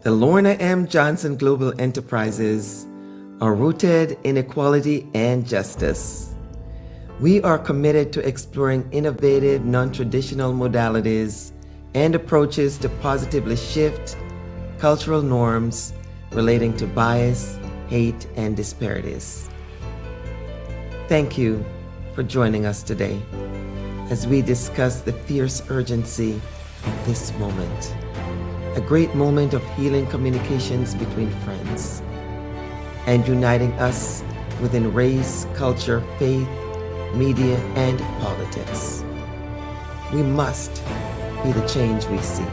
The Lorna M. Johnson Global Enterprises are rooted in equality and justice. We are committed to exploring innovative, non-traditional modalities and approaches to positively shift cultural norms relating to bias, hate, and disparities. Thank you for joining us today as we discuss the fierce urgency of this moment, a great moment of healing communications between friends and uniting us within race, culture, faith, media, and politics. We must be the change we seek.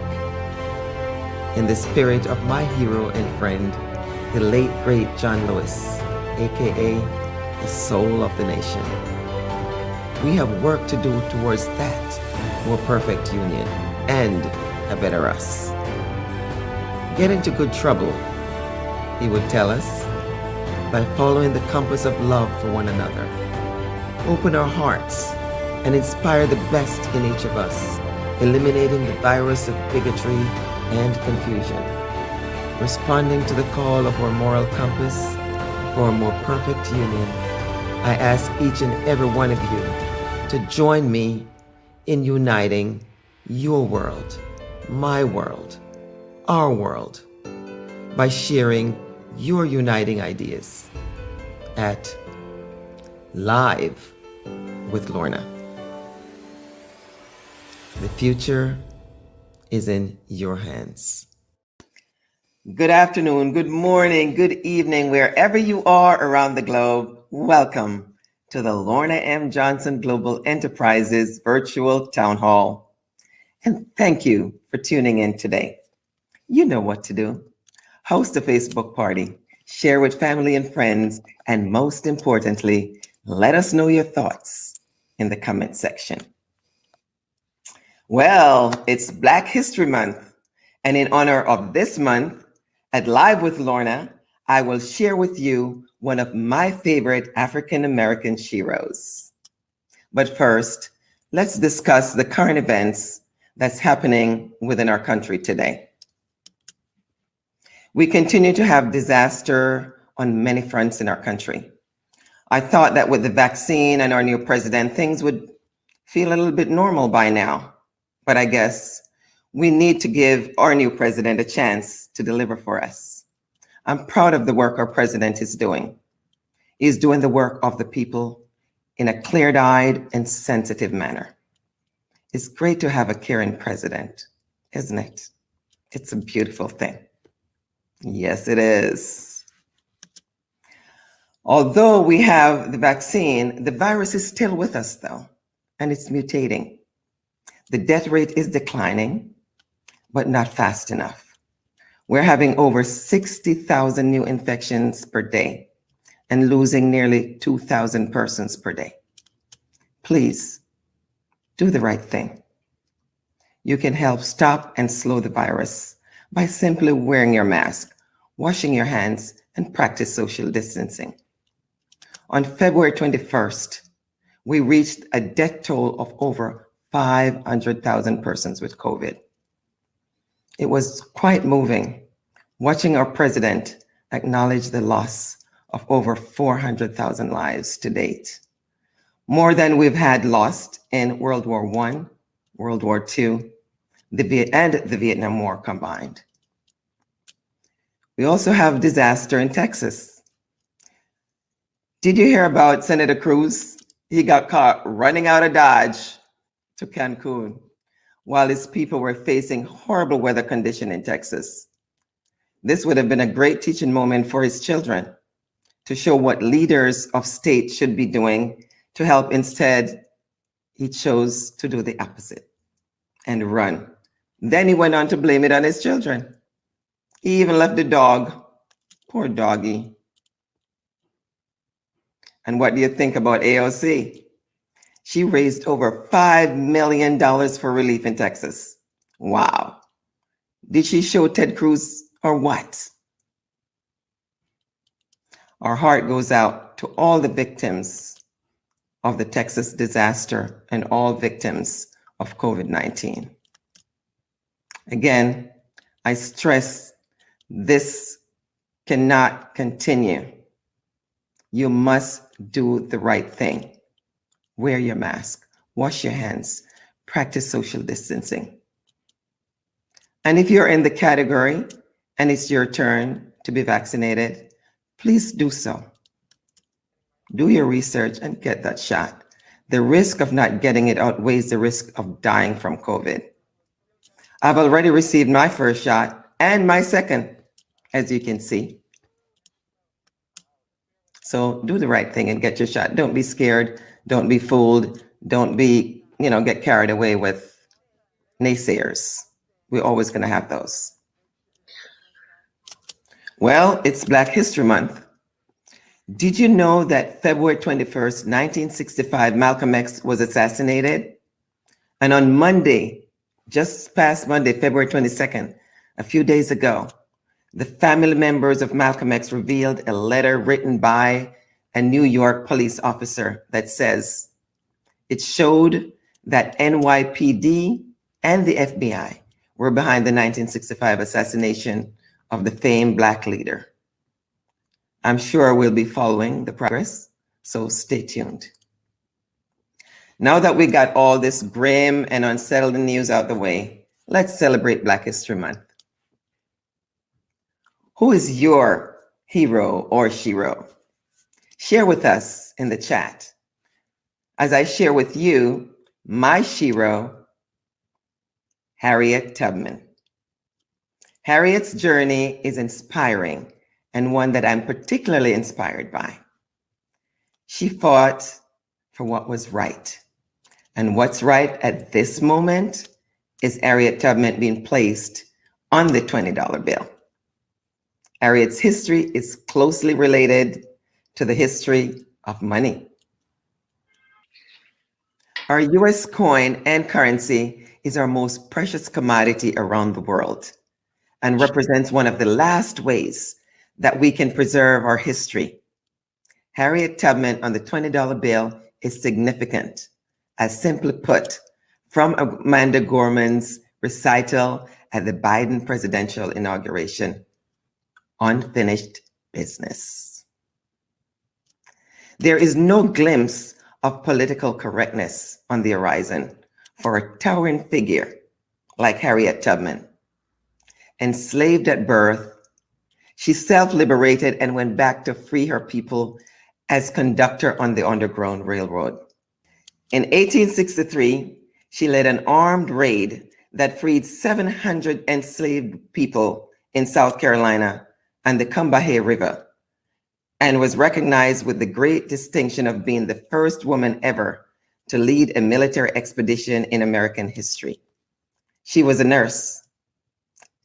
In the spirit of my hero and friend, the late great John Lewis, aka the soul of the nation, we have work to do towards that more perfect union and a better us. Get into good trouble, he would tell us, by following the compass of love for one another. Open our hearts and inspire the best in each of us, eliminating the virus of bigotry and confusion. Responding to the call of our moral compass for a more perfect union, I ask each and every one of you to join me in uniting your world, my world, our world, by sharing your uniting ideas at Live with Lorna. The future is in your hands. Good afternoon, good morning, good evening, wherever you are around the globe. Welcome to the Lorna M. Johnson Global Enterprises Virtual Town Hall. And thank you for tuning in today. You know what to do. Host a Facebook party, share with family and friends, and most importantly, let us know your thoughts in the comment section. Well, it's Black History Month, and in honor of this month, at Live with Lorna, I will share with you one of my favorite African American sheroes. But first, let's discuss the current events that's happening within our country today. We continue to have disaster on many fronts in our country. I thought that with the vaccine and our new president, things would feel a little bit normal by now. But I guess we need to give our new president a chance to deliver for us. I'm proud of the work our president is doing. He's doing the work of the people in a clear-eyed and sensitive manner. It's great to have a caring president, isn't it? It's a beautiful thing. Yes, it is. Although we have the vaccine, the virus is still with us though, and it's mutating. The death rate is declining, but not fast enough. We're having over 60,000 new infections per day and losing nearly 2,000 persons per day. Please do the right thing. You can help stop and slow the virus by simply wearing your mask, washing your hands, and practice social distancing. On February 21st, we reached a death toll of over 500,000 persons with COVID. It was quite moving watching our president acknowledge the loss of over 400,000 lives to date, more than we've had lost in World War I, World War II, and the Vietnam War combined. We also have disaster in Texas. Did you hear about Senator Cruz? He got caught running out of Dodge to Cancun while his people were facing horrible weather conditions in Texas. This would have been a great teaching moment for his children to show what leaders of state should be doing to help. Instead, he chose to do the opposite and run. Then he went on to blame it on his children. He even left the dog. Poor doggy. And what do you think about AOC? She raised over $5 million for relief in Texas. Wow. Did she show Ted Cruz or what? Our heart goes out to all the victims of the Texas disaster and all victims of COVID-19. Again, I stress This cannot continue. You must do the right thing. Wear your mask, wash your hands, practice social distancing. And if you're in the category and it's your turn to be vaccinated, please do so. Do your research and get that shot. The risk of not getting it outweighs the risk of dying from COVID. I've already received my first shot and my second, as you can see. So do the right thing and get your shot. Don't be scared. Don't be fooled. Don't be, get carried away with naysayers. We're always going to have those. Well, it's Black History Month. Did you know that February 21st, 1965, Malcolm X was assassinated? And on Monday, just past Monday, February 22nd, a few days ago, the family members of Malcolm X revealed a letter written by a New York police officer that says it showed that NYPD and the FBI were behind the 1965 assassination of the famed Black leader. I'm sure we'll be following the progress, so stay tuned. Now that we got all this grim and unsettling news out the way, let's celebrate Black History Month. Who is your hero or shero? Share with us in the chat. As I share with you, my shero, Harriet Tubman. Harriet's journey is inspiring and one that I'm particularly inspired by. She fought for what was right. And what's right at this moment is Harriet Tubman being placed on the $20 bill. Harriet's history is closely related to the history of money. Our US coin and currency is our most precious commodity around the world and represents one of the last ways that we can preserve our history. Harriet Tubman on the $20 bill is significant, as simply put, from Amanda Gorman's recital at the Biden presidential inauguration, unfinished business. There is no glimpse of political correctness on the horizon for a towering figure like Harriet Tubman. Enslaved at birth, she self-liberated and went back to free her people as conductor on the Underground Railroad. In 1863, she led an armed raid that freed 700 enslaved people in South Carolina and the Combahee River, and was recognized with the great distinction of being the first woman ever to lead a military expedition in American history. She was a nurse,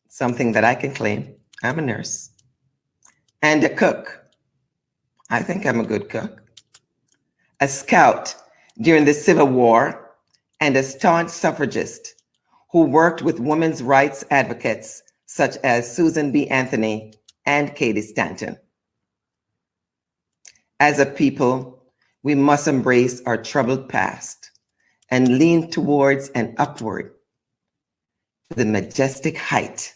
something that I can claim. I'm a nurse. And a cook. I think I'm a good cook. A scout during the Civil War, and a staunch suffragist who worked with women's rights advocates such as Susan B. Anthony and Katie Stanton. As a people, we must embrace our troubled past and lean towards and upward to the majestic height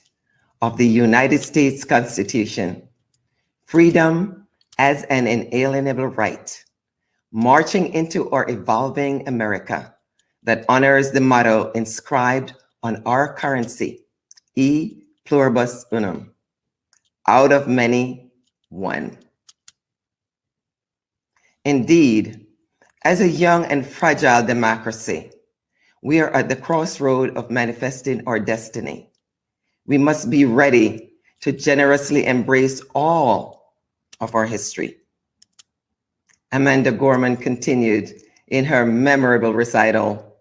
of the United States Constitution, freedom as an inalienable right, marching into our evolving America that honors the motto inscribed on our currency, E pluribus unum, out of many, one. Indeed, as a young and fragile democracy, we are at the crossroad of manifesting our destiny. We must be ready to generously embrace all of our history. Amanda Gorman continued in her memorable recital,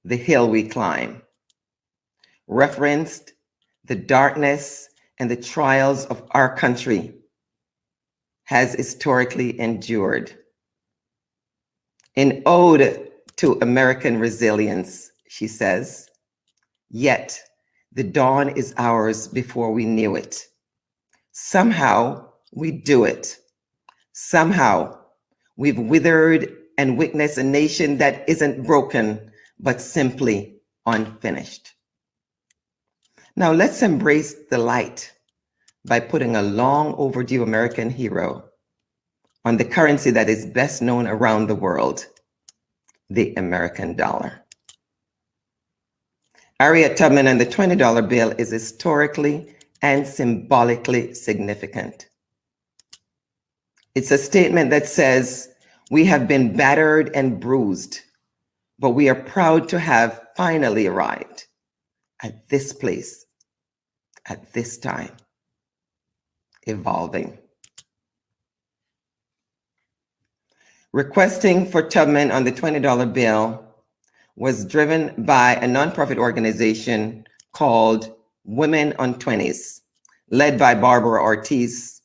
"The Hill We Climb," referenced the darkness and the trials of our country has historically endured. In Ode to American Resilience, she says, "Yet the dawn is ours before we knew it. Somehow we do it. Somehow we've withered and witnessed a nation that isn't broken, but simply unfinished." Now let's embrace the light by putting a long overdue American hero on the currency that is best known around the world, the American dollar. Harriet Tubman and the $20 bill is historically and symbolically significant. It's a statement that says, we have been battered and bruised, but we are proud to have finally arrived at this place, at this time, evolving. Requesting for Tubman on the $20 bill was driven by a nonprofit organization called Women on 20s, led by Barbara Ortiz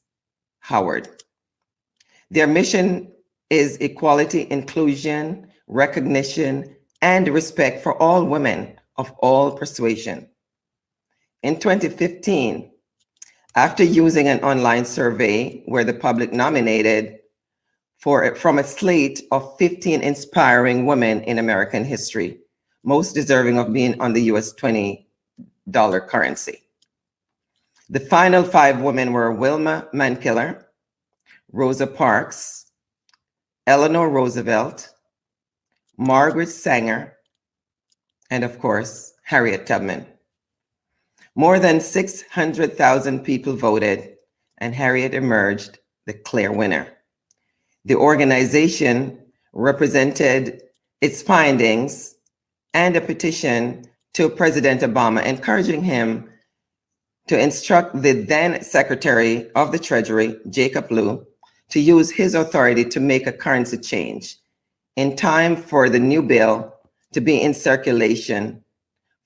Howard. Their mission is equality, inclusion, recognition, and respect for all women of all persuasion. In 2015, after using an online survey where the public nominated from a slate of 15 inspiring women in American history, most deserving of being on the US $20 currency. The final 5 women were Wilma Mankiller, Rosa Parks, Eleanor Roosevelt, Margaret Sanger, and of course, Harriet Tubman. More than 600,000 people voted, and Harriet emerged the clear winner. The organization represented its findings and a petition to President Obama, encouraging him to instruct the then Secretary of the Treasury, Jacob Lew, to use his authority to make a currency change in time for the new bill to be in circulation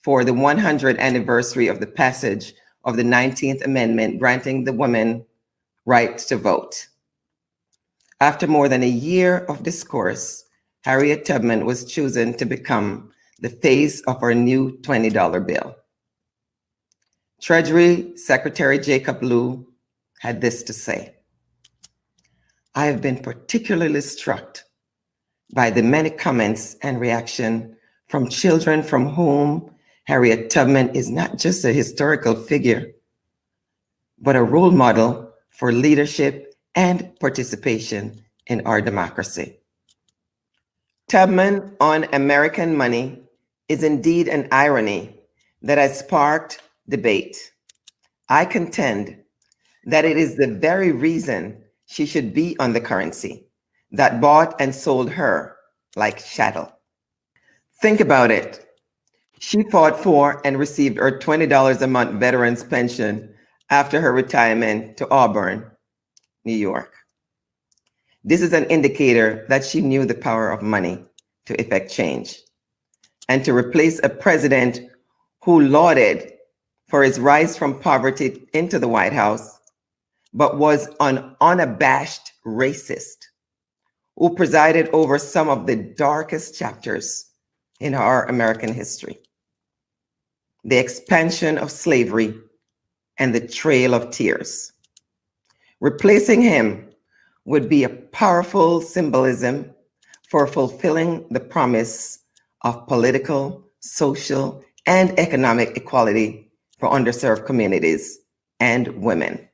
for the 100th anniversary of the passage of the 19th Amendment, granting the women right to vote. After more than a year of discourse, Harriet Tubman was chosen to become the face of our new $20 bill. Treasury Secretary Jacob Lew had this to say: I have been particularly struck by the many comments and reaction from children from whom Harriet Tubman is not just a historical figure, but a role model for leadership and participation in our democracy. Tubman on American money is indeed an irony that has sparked debate. I contend that it is the very reason she should be on the currency that bought and sold her like chattel. Think about it. She fought for and received her $20 a month veteran's pension after her retirement to Auburn, New York. This is an indicator that she knew the power of money to effect change, and to replace a president who lauded for his rise from poverty into the White House, but was an unabashed racist who presided over some of the darkest chapters in our American history: the expansion of slavery and the Trail of Tears. Replacing him would be a powerful symbolism for fulfilling the promise of political, social, and economic equality for underserved communities and women.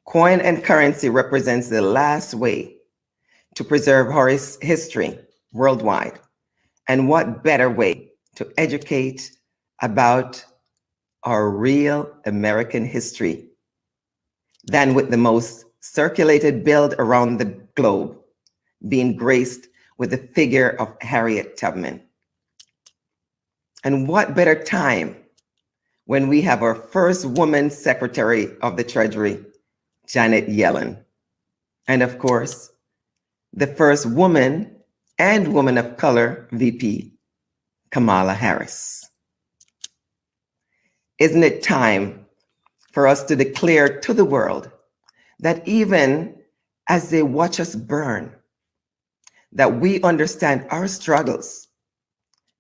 Coin and currency represents the last way to preserve our history worldwide. And what better way to educate about our real American history than with the most circulated bill around the globe being graced with the figure of Harriet Tubman. And what better time when we have our first woman Secretary of the Treasury, Janet Yellen, and of course, the first woman and woman of color VP, Kamala Harris. Isn't it time for us to declare to the world that even as they watch us burn, that we understand our struggles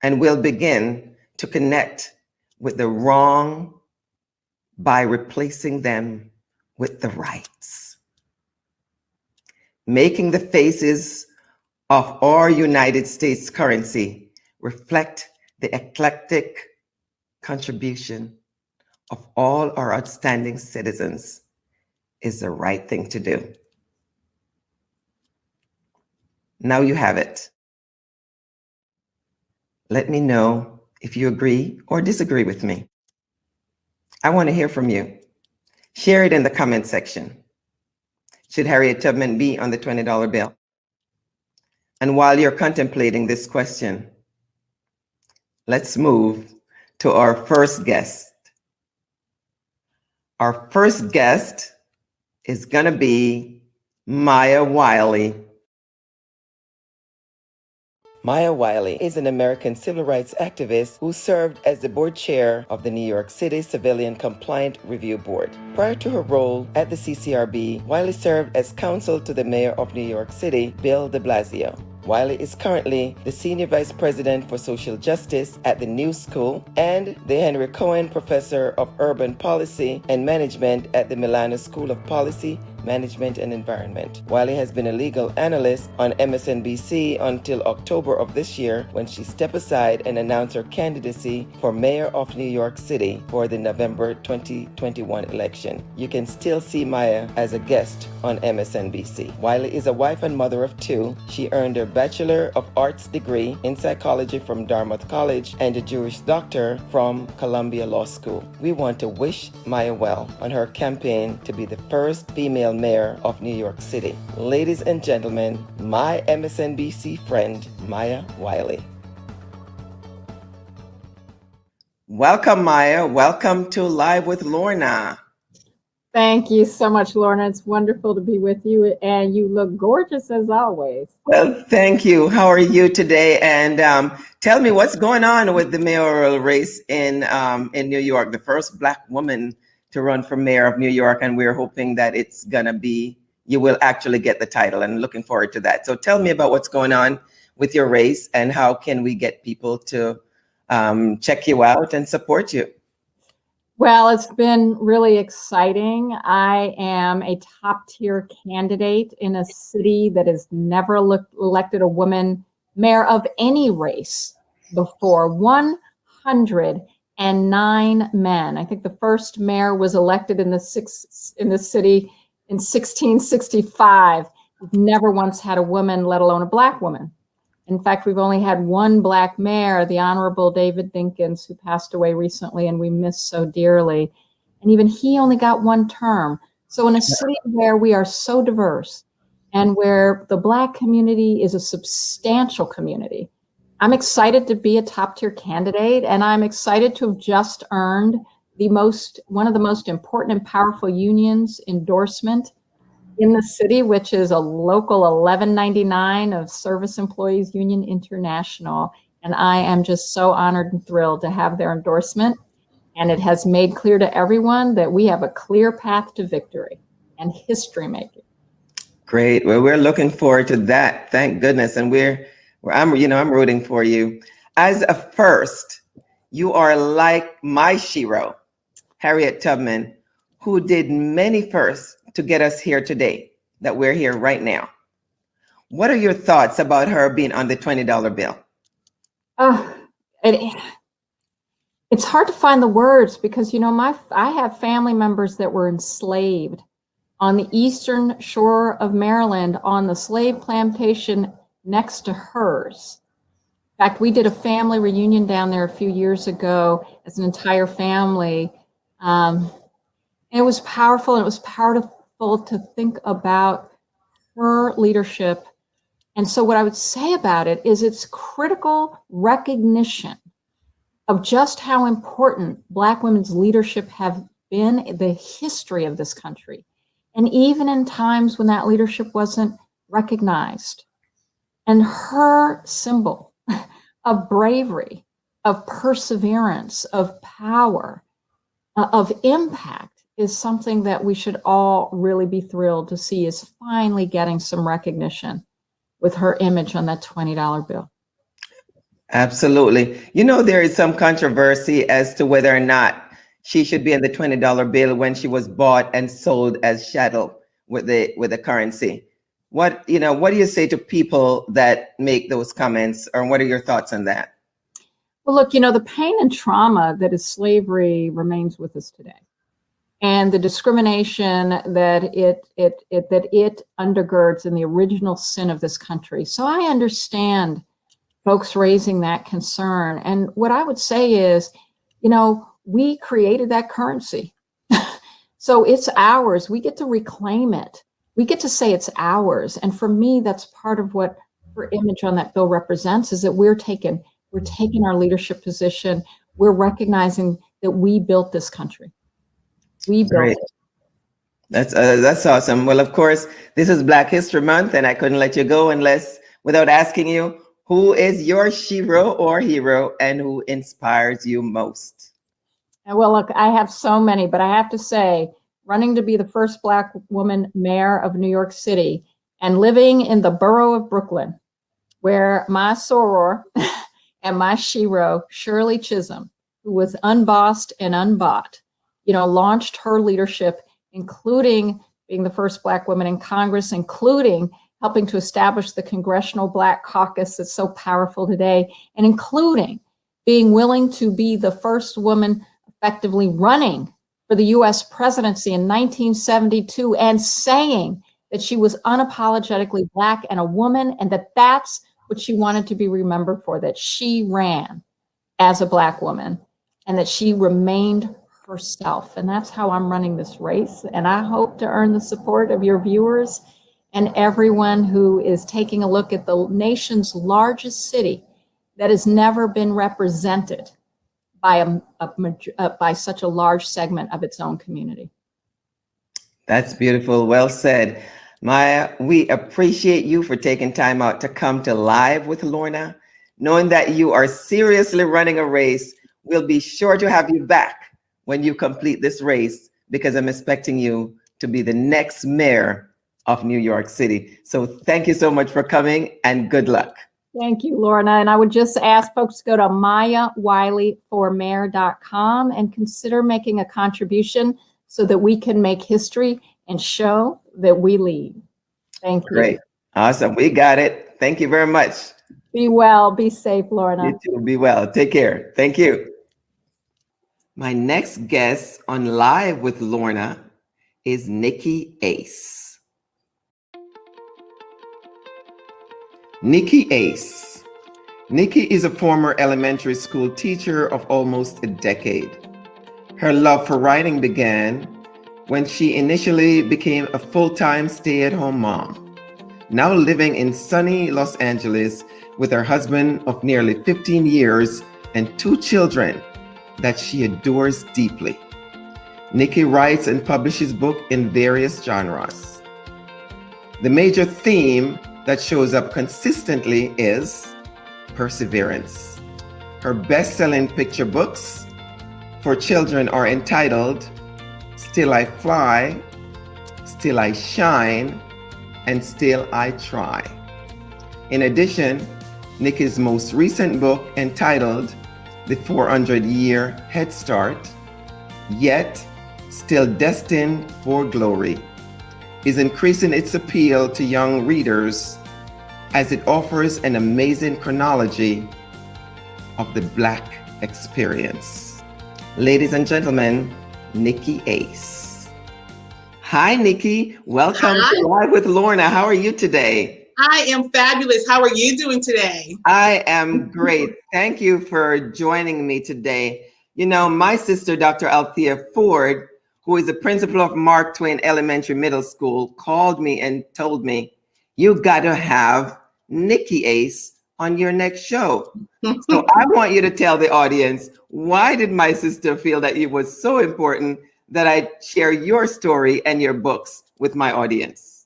and will begin to connect with the wrong by replacing them with the rights? Making the faces of our United States currency reflect the eclectic contribution of all our outstanding citizens is the right thing to do. Now you have it. Let me know if you agree or disagree with me. I want to hear from you. Share it in the comment section. Should Harriet Tubman be on the $20 bill? And while you're contemplating this question, let's move to our first guest. Our first guest is going to be Maya Wiley. Maya Wiley is an American civil rights activist who served as the board chair of the New York City Civilian Compliant Review Board. Prior to her role at the CCRB, Wiley served as counsel to the mayor of New York City, Bill de Blasio. Wiley is currently the Senior Vice President for Social Justice at the New School and the Henry Cohen Professor of Urban Policy and Management at the Milano School of Policy, Management and Environment. Wiley has been a legal analyst on MSNBC until October of this year, when she stepped aside and announced her candidacy for mayor of New York City for the November 2021 election. You can still see Maya as a guest on MSNBC. Wiley is a wife and mother of two. She earned her Bachelor of Arts degree in psychology from Dartmouth College and a Jewish doctor from Columbia Law School. We want to wish Maya well on her campaign to be the first female mayor of New York City. Ladies and gentlemen, my MSNBC friend, Maya Wiley. Welcome, Maya. Welcome to Live with Lorna. Thank you so much, Lorna. It's wonderful to be with you, and you look gorgeous as always. Well, thank you. How are you today? And tell me what's going on with the mayoral race in New York, the first Black woman to run for mayor of New York, and we're hoping that it's gonna be, you will actually get the title, and looking forward to that. So tell me about what's going on with your race, and how can we get people to check you out and support you? Well, it's been really exciting. I am a top tier candidate in a city that has never elected a woman mayor of any race before. 109 men. I think the first mayor was elected in the city in 1665. We've never once had a woman, let alone a Black woman. In fact, we've only had one Black mayor, the Honorable David Dinkins, who passed away recently and we miss so dearly. And even he only got one term. So in a city where we are so diverse and where the Black community is a substantial community, I'm excited to be a top tier candidate, and I'm excited to have just earned one of the most important and powerful unions endorsement in the city, which is a local 1199 of Service Employees Union International. And I am just so honored and thrilled to have their endorsement. And it has made clear to everyone that we have a clear path to victory and history making. Great. Well, we're looking forward to that. Thank goodness. And I'm rooting for you. As a first, you are like my shero, Harriet Tubman, who did many firsts to get us here today, that we're here right now. What are your thoughts about her being on the $20 bill? It's hard to find the words because, I have family members that were enslaved on the eastern shore of Maryland on the slave plantation next to hers. In fact, we did a family reunion down there a few years ago as an entire family. And it was powerful, and it was powerful to think about her leadership. And so what I would say about it is it's critical recognition of just how important Black women's leadership have been in the history of this country. And even in times when that leadership wasn't recognized. And her symbol of bravery, of perseverance, of power, of impact is something that we should all really be thrilled to see is finally getting some recognition with her image on that $20 bill. Absolutely. There is some controversy as to whether or not she should be in the $20 bill when she was bought and sold as chattel with the currency. What do you say to people that make those comments, or what are your thoughts on that? Well, look, the pain and trauma that is slavery remains with us today. And the discrimination that it undergirds in the original sin of this country. So I understand folks raising that concern. And what I would say is, we created that currency. So it's ours. We get to reclaim it. We get to say it's ours. And for me, that's part of what her image on that bill represents, is that we're taking our leadership position. We're recognizing that we built this country. We built it. That's awesome. Well, of course, this is Black History Month, and I couldn't let you go without asking you, who is your shero or hero, and who inspires you most? Well, look, I have so many, but I have to say, running to be the first Black woman mayor of New York City and living in the borough of Brooklyn, where my soror and my shero, Shirley Chisholm, who was unbossed and unbought, launched her leadership, including being the first Black woman in Congress, including helping to establish the Congressional Black Caucus that's so powerful today, and including being willing to be the first woman effectively running for the US presidency in 1972 and saying that she was unapologetically Black and a woman, and that's what she wanted to be remembered for, that she ran as a Black woman and that she remained herself. And that's how I'm running this race. And I hope to earn the support of your viewers and everyone who is taking a look at the nation's largest city that has never been represented by such a large segment of its own community. That's beautiful. Well said. Maya, we appreciate you for taking time out to come to Live with Lorna. Knowing that you are seriously running a race, we'll be sure to have you back when you complete this race, because I'm expecting you to be the next mayor of New York City. So thank you so much for coming, and good luck. Thank you, Lorna. And I would just ask folks to go to MayaWileyForMayor.com and consider making a contribution so that we can make history and show that we lead. Thank you. Great. Awesome. We got it. Thank you very much. Be well. Be safe, Lorna. You too. Be well. Take care. Thank you. My next guest on Live with Lorna is Nikki Ace. Nikki Ace. Nikki is a former elementary school teacher of almost a decade. Her love for writing began when she initially became a full-time stay-at-home mom, now living in sunny Los Angeles with her husband of nearly 15 years and 2 children that she adores deeply. Nikki writes and publishes books in various genres. The major theme that shows up consistently is perseverance. Her best-selling picture books for children are entitled Still I Fly, Still I Shine, and Still I Try. In addition, Nikki's most recent book, entitled The 400-Year Head Start, Yet Still Destined for Glory, is increasing its appeal to young readers as it offers an amazing chronology of the Black experience. Ladies and gentlemen, Nikki Ace. Hi, Nikki. Welcome to Live with Lorna. How are you today? I am fabulous. How are you doing today? I am great. Thank you for joining me today. My sister, Dr. Althea Ford, who is the principal of Mark Twain Elementary Middle School, called me and told me, you got to have Nikki Ace on your next show. So I want you to tell the audience, why did my sister feel that it was so important that I share your story and your books with my audience?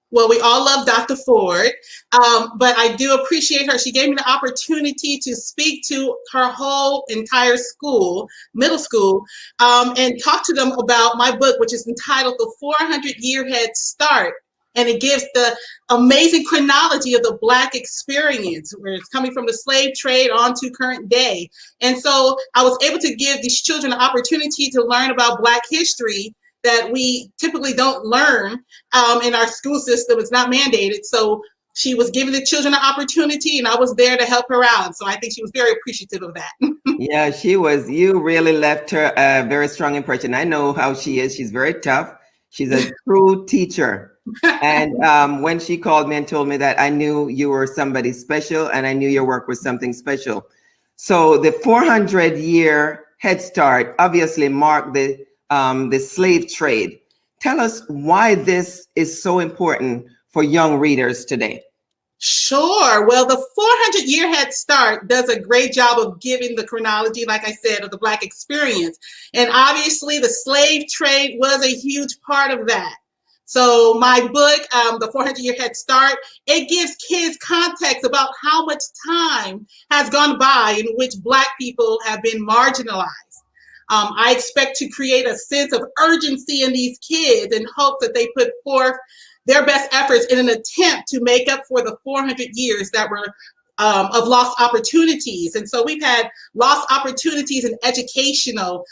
Well, we all love Dr. Ford, but I do appreciate her. She gave me the opportunity to speak to her whole entire school, middle school, and talk to them about my book, which is entitled The 400-Year Head Start. And it gives the amazing chronology of the Black experience, where it's coming from the slave trade on to current day. And so I was able to give these children the opportunity to learn about Black history that we typically don't learn in our school system. It's not mandated. So she was giving the children an opportunity, and I was there to help her out. So I think she was very appreciative of that. Yeah, she was. You really left her a very strong impression. I know how she is. She's very tough. She's a true teacher. And when she called me and told me that, I knew you were somebody special, and I knew your work was something special. So the 400-year Head Start obviously marked the slave trade. Tell us why this is so important for young readers today. Sure. Well, the 400-year Head Start does a great job of giving the chronology, like I said, of the Black experience. And obviously, the slave trade was a huge part of that. So my book, the 400-year Head Start, it gives kids context about how much time has gone by in which Black people have been marginalized. I expect to create a sense of urgency in these kids and hope that they put forth their best efforts in an attempt to make up for the 400 years that were of lost opportunities. And so we've had lost opportunities in education where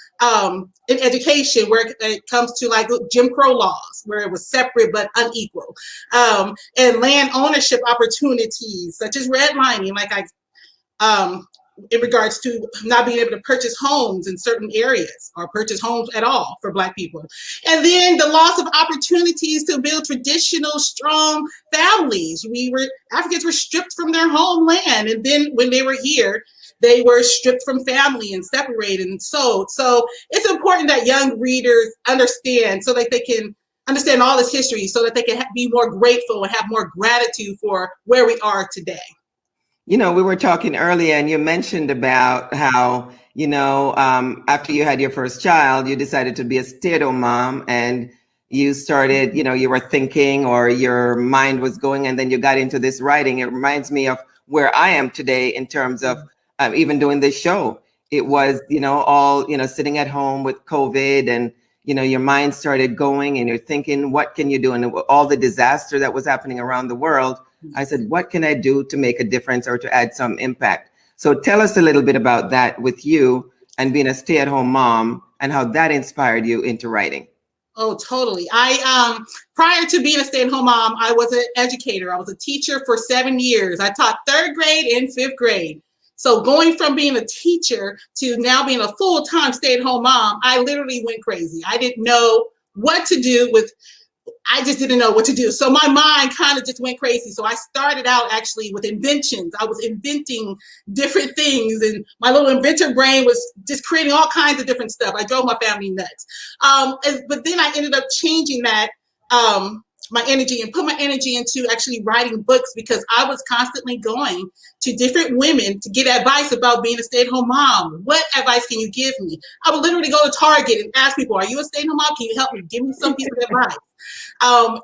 it comes to like Jim Crow laws, where it was separate but unequal, and land ownership opportunities such as redlining, in regards to not being able to purchase homes in certain areas or purchase homes at all for Black people. And then the loss of opportunities to build traditional, strong families. Africans were stripped from their homeland. And then when they were here, they were stripped from family and separated and sold. So it's important that young readers understand so that they can understand all this history so that they can be more grateful and have more gratitude for where we are today. You know, we were talking earlier and you mentioned about how, after you had your first child, you decided to be a stay-at-home mom and you started, you were thinking or your mind was going and then you got into this writing. It reminds me of where I am today in terms of even doing this show. It was, all, sitting at home with COVID and, your mind started going and you're thinking, what can you do? And all the disaster that was happening around the world. I said, what can I do to make a difference or to add some impact? So tell us a little bit about that with you and being a stay-at-home mom and how that inspired you into writing. Oh, totally. Prior to being a stay-at-home mom, I was an educator. I was a teacher for 7 years. I taught 3rd grade and 5th grade. So going from being a teacher to now being a full-time stay-at-home mom, I literally went crazy. I didn't know what to do I just didn't know what to do. So my mind kind of just went crazy. So I started out actually with inventions. I was inventing different things and my little inventor brain was just creating all kinds of different stuff. I drove my family nuts. But then I ended up changing that, my energy and put my energy into actually writing books because I was constantly going to different women to get advice about being a stay-at-home mom. What advice can you give me? I would literally go to Target and ask people, are you a stay-at-home mom? Can you help me? Give me some piece of advice.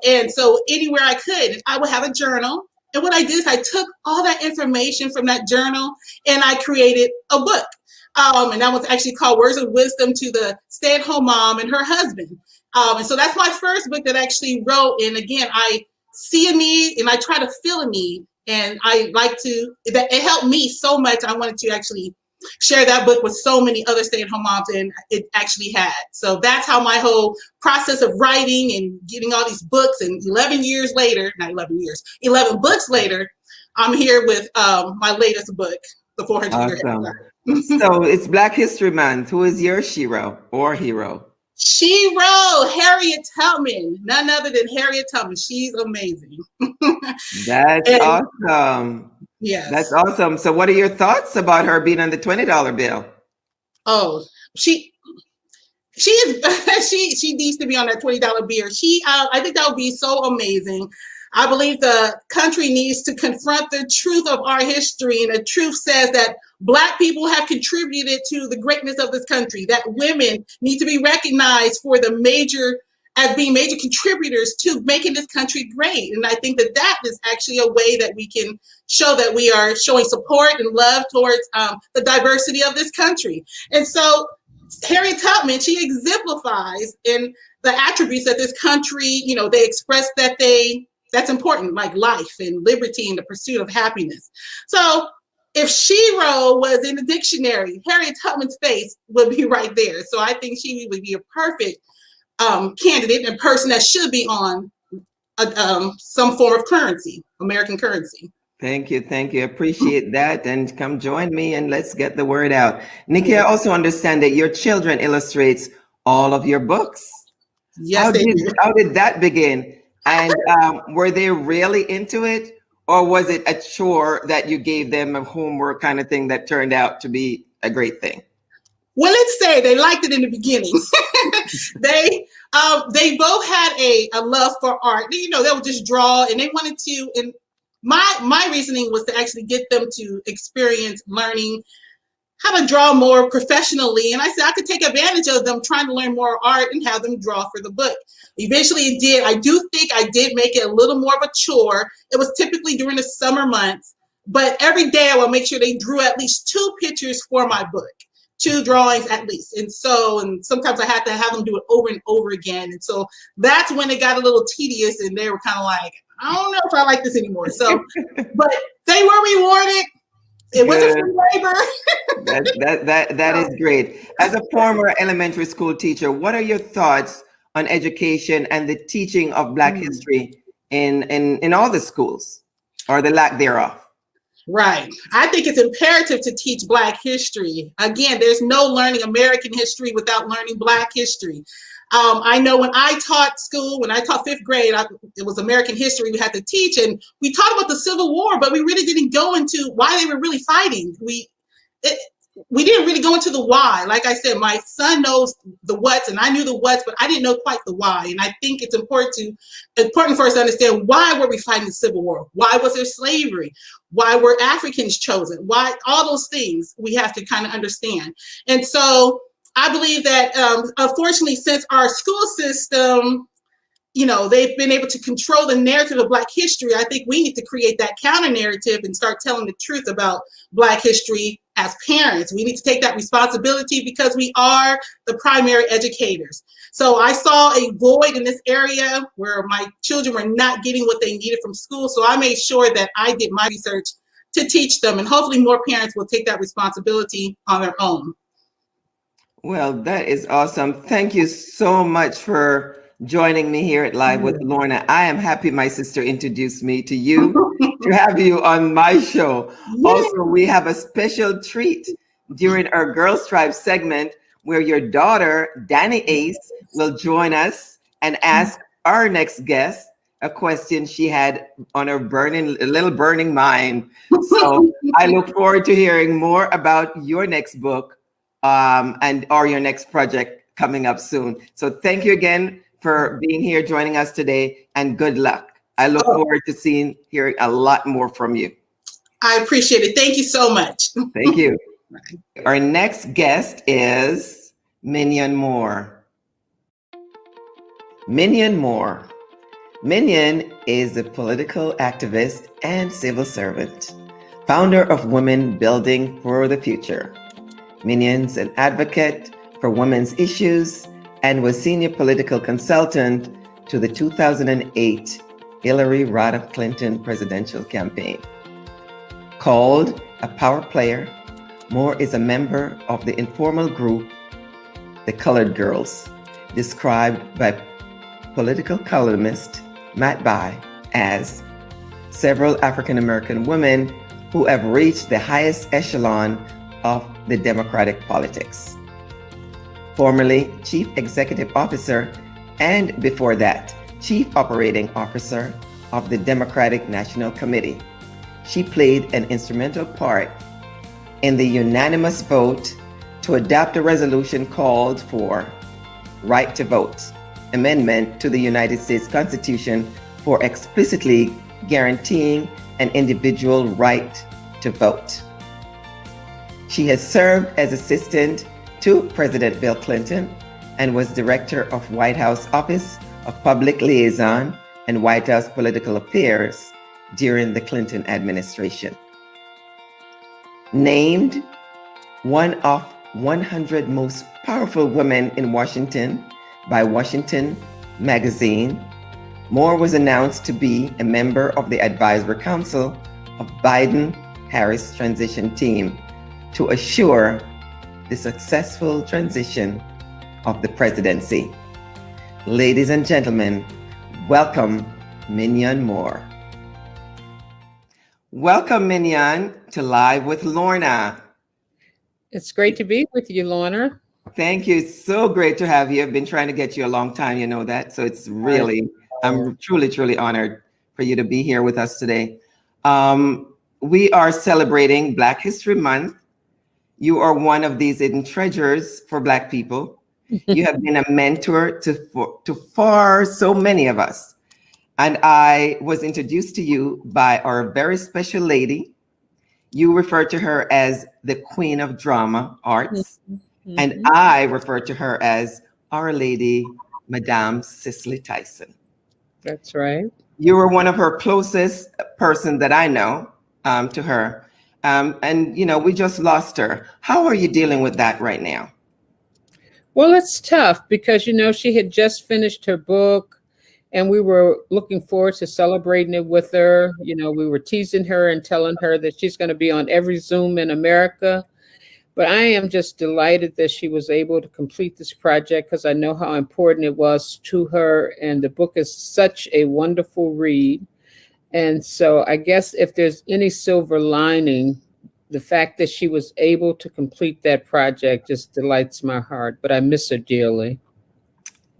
And so anywhere I could, I would have a journal. And what I did is I took all that information from that journal and I created a book. And that was actually called Words of Wisdom to the Stay-at-Home Mom and Her Husband. And so that's my first book that I actually wrote. And again, I see a need and I try to fill a need. And it helped me so much. I wanted to actually share that book with so many other stay-at-home moms, and it actually had. So that's how my whole process of writing and getting all these books, and 11 books later, I'm here with my latest book, The 400-Year Head Start. So it's Black History Month. Who is your shero or hero? Shero, Harriet Tubman, none other than Harriet Tubman. She's amazing. That's awesome. Yes. That's awesome. So what are your thoughts about her being on the $20 bill? Oh, she needs to be on that $20 bill. I think that would be so amazing. I believe the country needs to confront the truth of our history. And the truth says that Black people have contributed to the greatness of this country, that women need to be recognized for as being major contributors to making this country great. And I think that is actually a way that we can show that we are showing support and love towards the diversity of this country. And so Harriet Tubman, she exemplifies in the attributes that this country, they express that's important, like life and liberty and the pursuit of happiness. So if shero was in the dictionary, Harriet Tubman's face would be right there. So I think she would be a perfect candidate and person that should be on some form of currency, American currency. Thank you. Thank you. Appreciate that. And come join me and let's get the word out. Nikki, I also understand that your children illustrates all of your books. Yes, they do. How did that begin? And were they really into it? Or was it a chore that you gave them, a homework kind of thing that turned out to be a great thing? Well, let's say they liked it in the beginning. They both had a love for art. You know, they would just draw, and they wanted to. And my reasoning was to actually get them to experience learning how to draw more professionally. And I said I could take advantage of them trying to learn more art and have them draw for the book. Eventually it did. I do think I did make it a little more of a chore. It was typically during the summer months, but every day I would make sure they drew at least 2 pictures for my book, 2 drawings at least. And sometimes I had to have them do it over and over again. And so that's when it got a little tedious and they were kind of like, I don't know if I like this anymore. So, but they were rewarded. It wasn't free labor. That is great. As a former elementary school teacher, what are your thoughts on education and the teaching of Black history in all the schools, or the lack thereof? Right. I think it's imperative to teach Black history. Again, there's no learning American history without learning Black history. I know when I taught school, when I taught 5th grade, it was American history we had to teach, and we taught about the Civil War, but we really didn't go into why they were really fighting. We didn't really go into the why. Like I said, my son knows the what's, and I knew the what's, but I didn't know quite the why. And I think it's important for us to understand, why were we fighting the Civil War? Why was there slavery? Why were Africans chosen? Why? All those things we have to kind of understand. And so I believe that, unfortunately, since our school system, you know, they've been able to control the narrative of Black history, I think we need to create that counter narrative and start telling the truth about Black history as parents. We need to take that responsibility because we are the primary educators. So I saw a void in this area where my children were not getting what they needed from school. So I made sure that I did my research to teach them, and hopefully more parents will take that responsibility on their own. Well, that is awesome. Thank you so much for joining me here at Live with Lorna. I am happy my sister introduced me to you, to have you on my show. Also, we have a special treat during our Girls Tribe segment where your daughter, Danny Ace, will join us and ask our next guest a question she had on her little burning mind. So I look forward to hearing more about your next book or your next project coming up soon. So thank you again for being here, joining us today, and good luck. I look forward to hearing a lot more from you. I appreciate it. Thank you so much. Thank you. Our next guest is Minion Moore. Minion Moore. Minion is a political activist and civil servant, founder of Women Building for the Future. Minion's an advocate for women's issues and was senior political consultant to the 2008 Hillary Rodham Clinton presidential campaign. Called a power player, Moore is a member of the informal group, the Colored Girls, described by political columnist Matt Bai as several African-American women who have reached the highest echelon of the Democratic politics. Formerly Chief Executive Officer, and before that, Chief Operating Officer of the Democratic National Committee, she played an instrumental part in the unanimous vote to adopt a resolution called for Right to Vote, amendment to the United States Constitution for explicitly guaranteeing an individual right to vote. She has served as assistant to President Bill Clinton and was director of White House Office of Public Liaison and White House Political Affairs during the Clinton administration. Named one of 100 most powerful women in Washington by Washington Magazine, Moore was announced to be a member of the Advisory Council of Biden-Harris transition team to assure the successful transition of the presidency. Ladies and gentlemen, welcome Minion Moore. Welcome, Minion, to Live with Lorna. It's great to be with you, Lorna. Thank you. So great to have you. I've been trying to get you a long time, you know that. So it's really, I'm truly, truly honored for you to be here with us today. We are celebrating Black History Month. You are one of these hidden treasures for Black people. You have been a mentor to so many of us. And I was introduced to you by our very special lady. You refer to her as the Queen of Drama Arts. And I refer to her as Our Lady, Madame Cicely Tyson. That's right. You were one of her closest person that I know to her. And, you know, we just lost her. How are you dealing with that right now? Well, it's tough because, you know, she had just finished her book and we were looking forward to celebrating it with her. You know, we were teasing her and telling her that she's going to be on every Zoom in America. But I am just delighted that she was able to complete this project because I know how important it was to her. And the book is such a wonderful read. And so I guess if there's any silver lining, the fact that she was able to complete that project just delights my heart. But I miss her dearly.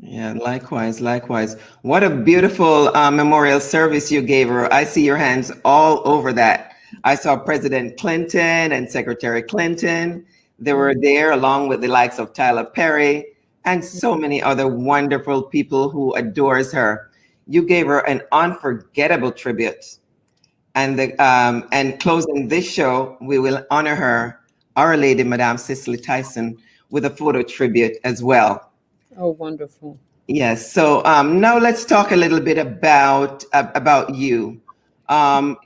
Yeah, likewise, likewise. What a beautiful memorial service you gave her. I see your hands all over that. I saw President Clinton and Secretary Clinton. They were there along with the likes of Tyler Perry and so many other wonderful people who adores her. You gave her an unforgettable tribute. And closing this show, we will honor her, Our Lady, Madame Cicely Tyson, with a photo tribute as well. Oh, wonderful. Yes. So now let's talk a little bit about you.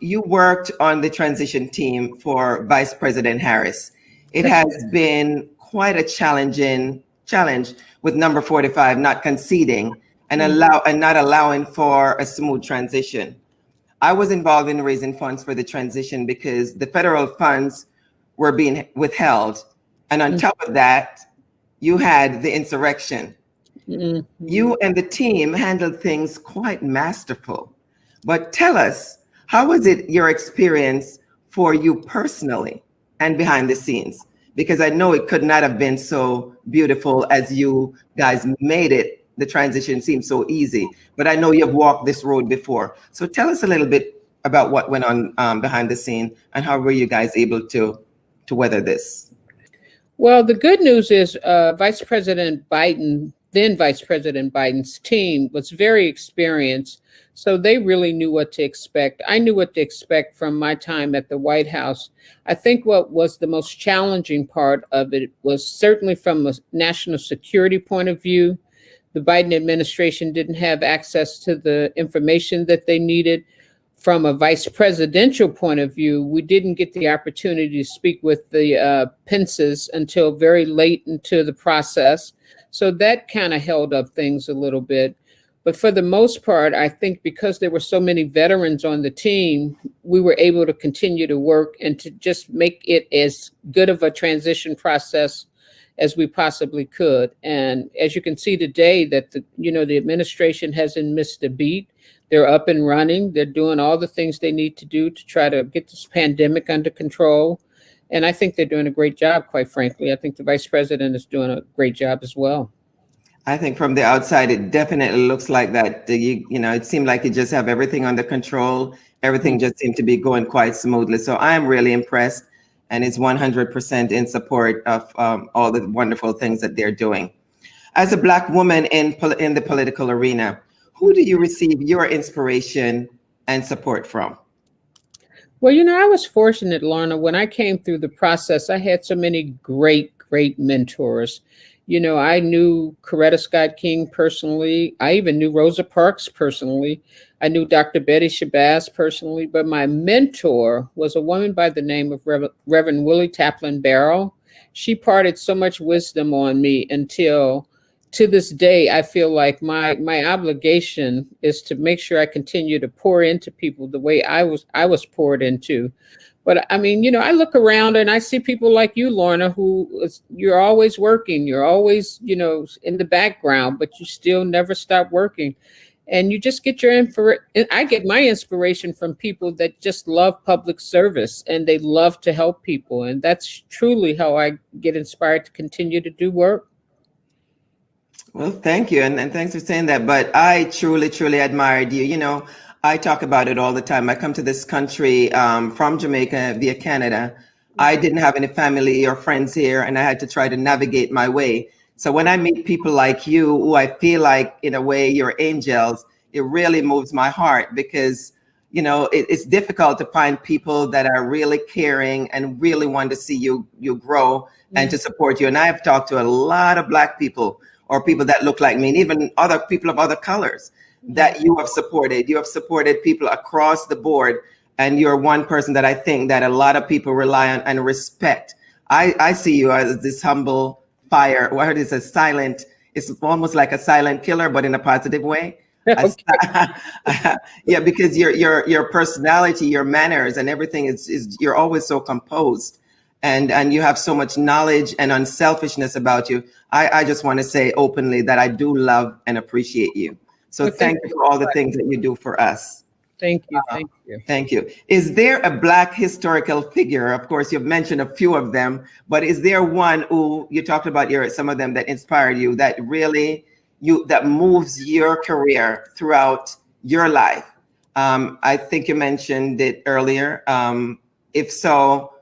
You worked on the transition team for Vice President Harris. It has been quite a challenge with number 45 not conceding and not allowing for a smooth transition. I was involved in raising funds for the transition because the federal funds were being withheld. And on top of that, you had the insurrection. You and the team handled things quite masterful. But tell us, how was it your experience for you personally and behind the scenes? Because I know it could not have been so beautiful as you guys made it. The transition seemed so easy, but I know you've walked this road before. So tell us a little bit about what went on behind the scene and how were you guys able to weather this? Well, the good news is Vice President Biden, then Vice President Biden's team was very experienced. So they really knew what to expect. I knew what to expect from my time at the White House. I think what was the most challenging part of it was certainly from a national security point of view. The Biden administration didn't have access to the information that they needed. From a vice presidential point of view, we didn't get the opportunity to speak with the Pences until very late into the process. So that kind of held up things a little bit. But for the most part, I think because there were so many veterans on the team, we were able to continue to work and to just make it as good of a transition process as we possibly could. And as you can see today, that the administration hasn't missed a beat. They're up and running. They're doing all the things they need to do to try to get this pandemic under control. And I think they're doing a great job, quite frankly. I think the vice president is doing a great job as well. I think from the outside, it definitely looks like that. It seemed like you just have everything under control. Everything just seemed to be going quite smoothly. So I'm really impressed, and it's 100% in support of all the wonderful things that they're doing. As a Black woman in the political arena, who do you receive your inspiration and support from? Well, I was fortunate, Lorna. When I came through the process, I had so many great mentors. I knew Coretta Scott King personally. I even knew Rosa Parks personally. I knew Dr. Betty Shabazz personally, but my mentor was a woman by the name of Reverend Willie Taplin Barrow. She imparted so much wisdom on me until to this day, I feel like my obligation is to make sure I continue to pour into people the way I was poured into. But I mean, I look around and I see people like you, Lorna, you're always working. You're always, in the background, but you still never stop working. And you just get your info. I get my inspiration from people that just love public service and they love to help people. And that's truly how I get inspired to continue to do work. Well, thank you. And thanks for saying that. But I truly, truly admired you. You know, I talk about it all the time. I come to this country from Jamaica via Canada. I didn't have any family or friends here, and I had to try to navigate my way. So when I meet people like you, who I feel like, in a way, you're angels, it really moves my heart because, you know, it's difficult to find people that are really caring and really want to see you grow and to support you. And I have talked to a lot of Black people or people that look like me, and even other people of other colors that you have supported. You have supported people across the board. And you're one person that I think that a lot of people rely on and respect. I see you as this humble fire. What is a silent? It's almost like a silent killer, but in a positive way. Okay. Yeah, because your personality, your manners, and everything is you're always so composed, and you have so much knowledge and unselfishness about you. I just want to say openly that I do love and appreciate you. So well, thank you for all the things that you do for us. Thank you. Thank you. Thank you. Is there a Black historical figure? Of course, you've mentioned a few of them, but is there one who you talked about some of them that inspired you, that really that moves your career throughout your life? I think you mentioned it earlier. If so,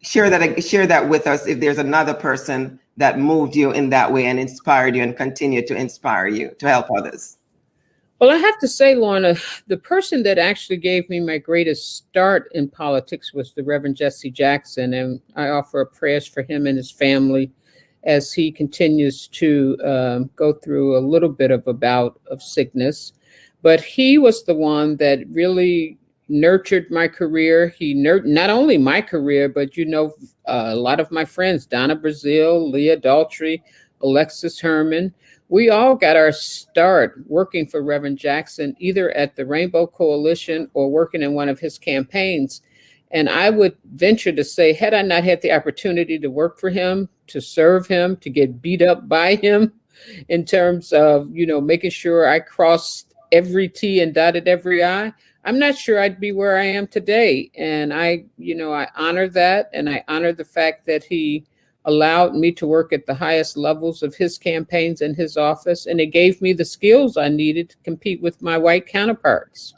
share that with us. If there's another person that moved you in that way and inspired you and continued to inspire you to help others. Well, I have to say, Lorna, the person that actually gave me my greatest start in politics was the Reverend Jesse Jackson, and I offer prayers for him and his family as he continues to go through a little bit of a bout of sickness. But he was the one that really nurtured my career. He nurtured not only my career, but, you know, a lot of my friends, Donna Brazile, Leah Daltrey, Alexis Herman. We all got our start working for Reverend Jackson, either at the Rainbow Coalition or working in one of his campaigns. And I would venture to say, had I not had the opportunity to work for him, to serve him, to get beat up by him in terms of, you know, making sure I crossed every T and dotted every I, I'm not sure I'd be where I am today. And I honor that. And I honor the fact that he allowed me to work at the highest levels of his campaigns in his office, and it gave me the skills I needed to compete with my white counterparts.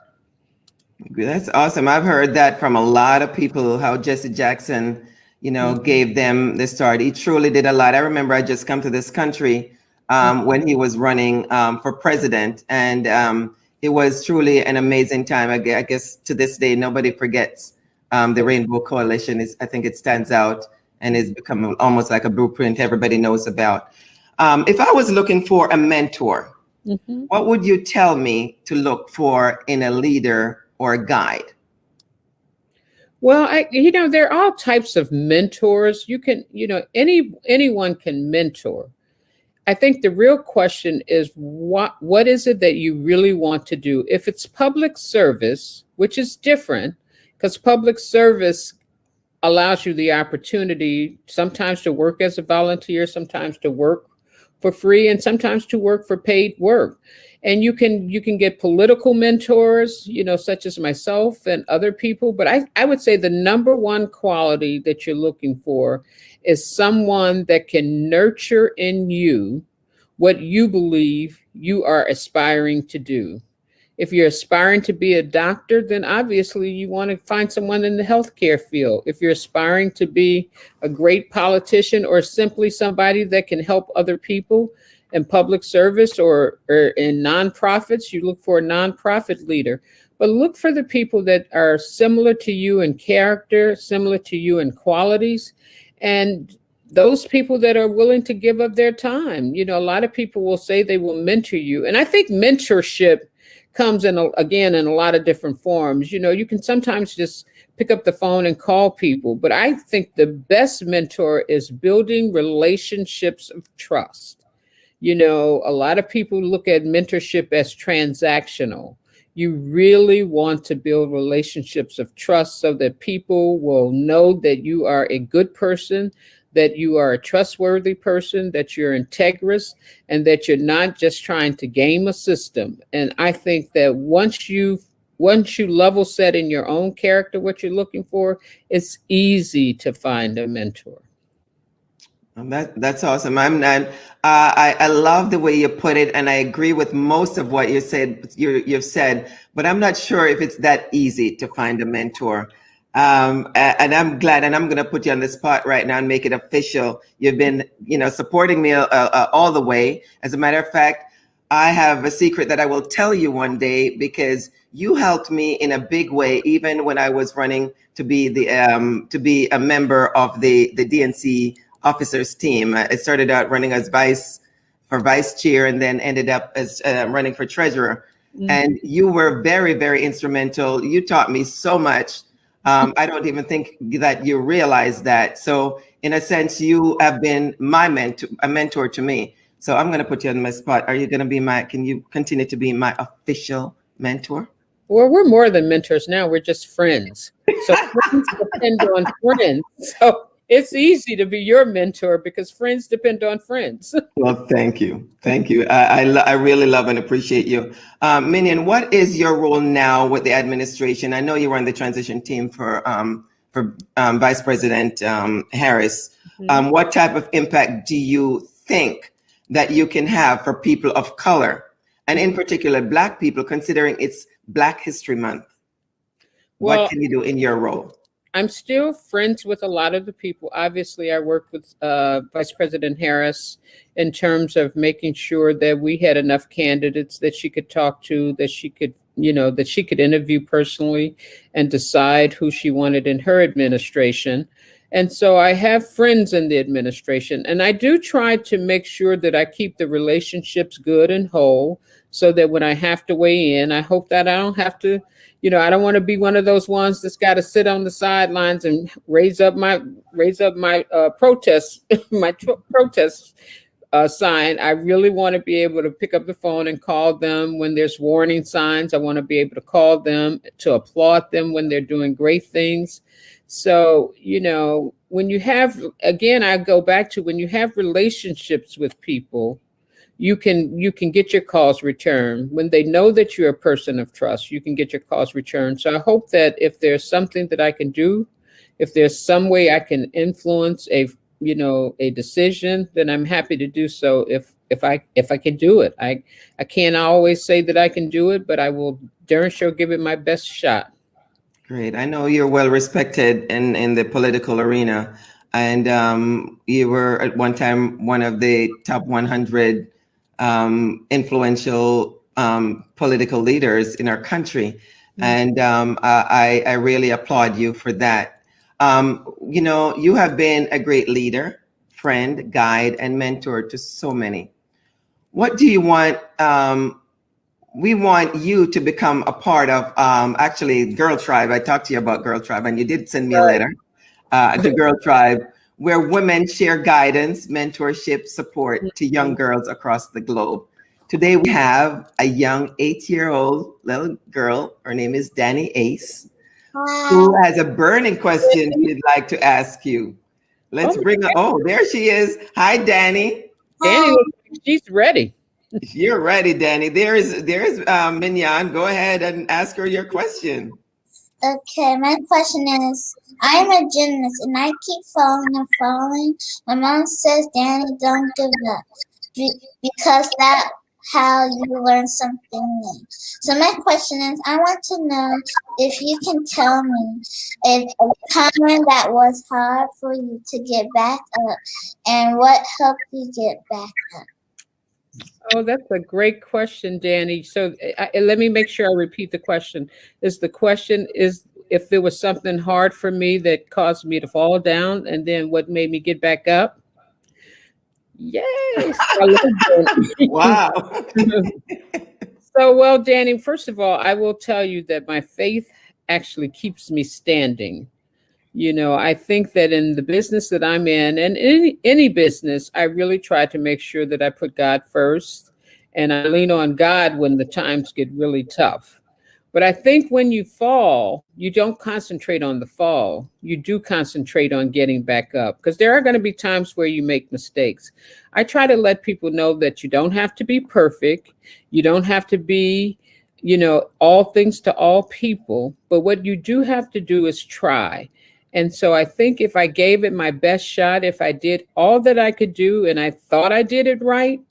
That's awesome. I've heard that from a lot of people, how Jesse Jackson, you know, gave them the start. He truly did a lot. I remember I just come to this country when he was running for president, and it was truly an amazing time. I guess to this day, nobody forgets the Rainbow Coalition. I think it stands out and it's become almost like a blueprint everybody knows about. If I was looking for a mentor, what would you tell me to look for in a leader or a guide? Well, there are all types of mentors. You can, anyone can mentor. I think the real question is what is it that you really want to do? If it's public service, which is different, because public service allows you the opportunity sometimes to work as a volunteer, sometimes to work for free, and sometimes to work for paid work. And you can get political mentors, such as myself and other people. But I would say the number one quality that you're looking for is someone that can nurture in you what you believe you are aspiring to do. If you're aspiring to be a doctor, then obviously you want to find someone in the healthcare field. If you're aspiring to be a great politician or simply somebody that can help other people in public service or in nonprofits, you look for a nonprofit leader. But look for the people that are similar to you in character, similar to you in qualities, and those people that are willing to give up their time. A lot of people will say they will mentor you. And I think mentorship comes in a lot of different forms. You can sometimes just pick up the phone and call people, but I think the best mentor is building relationships of trust. A lot of people look at mentorship as transactional. You really want to build relationships of trust so that people will know that you are a good person, that you are a trustworthy person, that you're integrous, and that you're not just trying to game a system. And I think that once you level set in your own character what you're looking for, it's easy to find a mentor. That's awesome. I love the way you put it, and I agree with most of what you've said, but I'm not sure if it's that easy to find a mentor. And I'm glad, and I'm going to put you on the spot right now and make it official. You've been, supporting me all the way. As a matter of fact, I have a secret that I will tell you one day, because you helped me in a big way, even when I was running to be a member of the DNC officers team. I started out running as vice chair, and then ended up as running for treasurer. Mm-hmm. And you were very, very instrumental. You taught me so much. I don't even think that you realize that. So in a sense, you have been a mentor to me. So I'm going to put you on my spot. Are you going to be can you continue to be my official mentor? Well, we're more than mentors now. We're just friends. So friends depend on friends. So it's easy to be your mentor because friends depend on friends. Well, thank you. Thank you. I really love and appreciate you. Minion, what is your role now with the administration? I know you were on the transition team for Vice President Harris. Mm-hmm. What type of impact do you think that you can have for people of color, and in particular Black people, considering it's Black History Month? Well, what can you do in your role? I'm still friends with a lot of the people. Obviously, I worked with Vice President Harris in terms of making sure that we had enough candidates that she could talk to, that she could interview personally and decide who she wanted in her administration. And so I have friends in the administration, and I do try to make sure that I keep the relationships good and whole, so that when I have to weigh in, I hope that I don't have to, I don't want to be one of those ones that's got to sit on the sidelines and raise up my protest, sign. I really want to be able to pick up the phone and call them when there's warning signs. I want to be able to call them, to applaud them when they're doing great things. So, when you have, again, I go back to when you have relationships with people, you can get your calls returned. When they know that you're a person of trust, you can get your calls returned. So I hope that if there's something that I can do, if there's some way I can influence a decision, then I'm happy to do so. If I can do it, I can't always say that I can do it, but I will darn sure give it my best shot. Great. I know you're well respected in the political arena, and you were at one time one of the top 100 influential political leaders in our country. Mm-hmm. And I really applaud you for that. You have been a great leader, friend, guide, and mentor to so many. What do you want? We want you to become a part of, actually, Girl Tribe. I talked to you about Girl Tribe, and you did send me a letter to Girl Tribe, where women share guidance, mentorship, support to young girls across the globe. Today, we have a young 8-year-old little girl. Her name is Danny Ace, who has a burning question she'd like to ask you. Let's bring her. Oh, there she is. Hi, Danny. Danny, she's ready. You're ready, Danny. There's Minion. Go ahead and ask her your question. Okay, my question is, I'm a gymnast and I keep falling and falling. My mom says, Danny, don't give up, because that's how you learn something new. So my question is, I want to know if you can tell me if a time that was hard for you to get back up, and what helped you get back up. Oh, that's a great question, Danny. So let me make sure I repeat the question. The question is if there was something hard for me that caused me to fall down, and then what made me get back up? Yes. Wow. So, well, Danny, first of all, I will tell you that my faith actually keeps me standing. I think that in the business that I'm in, and any business, I really try to make sure that I put God first, and I lean on God when the times get really tough. But I think when you fall, you don't concentrate on the fall. You do concentrate on getting back up, because there are going to be times where you make mistakes. I try to let people know that you don't have to be perfect. You don't have to be, all things to all people. But what you do have to do is try. And so I think if I gave it my best shot, if I did all that I could do and I thought I did it right,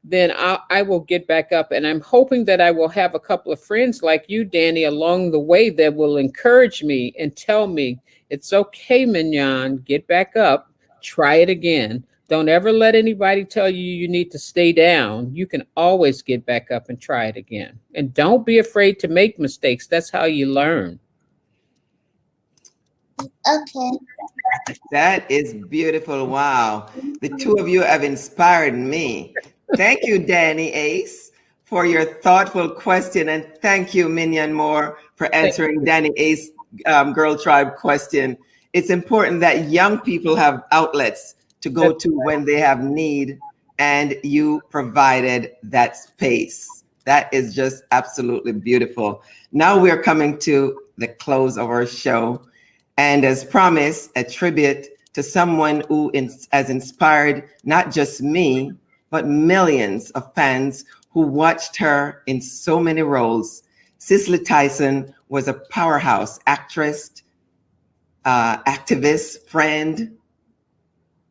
then I will get back up. And I'm hoping that I will have a couple of friends like you, Danny, along the way that will encourage me and tell me, it's okay, Mignon, get back up, try it again. Don't ever let anybody tell you you need to stay down. You can always get back up and try it again. And don't be afraid to make mistakes. That's how you learn. Okay. That is beautiful. Wow. The two of you have inspired me. Thank you, Danny Ace, for your thoughtful question. And thank you, Minion Moore, for answering Danny Ace Girl Tribe question. It's important that young people have outlets to go to when they have need, and you provided that space. That is just absolutely beautiful. Now we're coming to the close of our show. And as promised, a tribute to someone who has inspired not just me, but millions of fans who watched her in so many roles. Cicely Tyson was a powerhouse actress, activist, friend,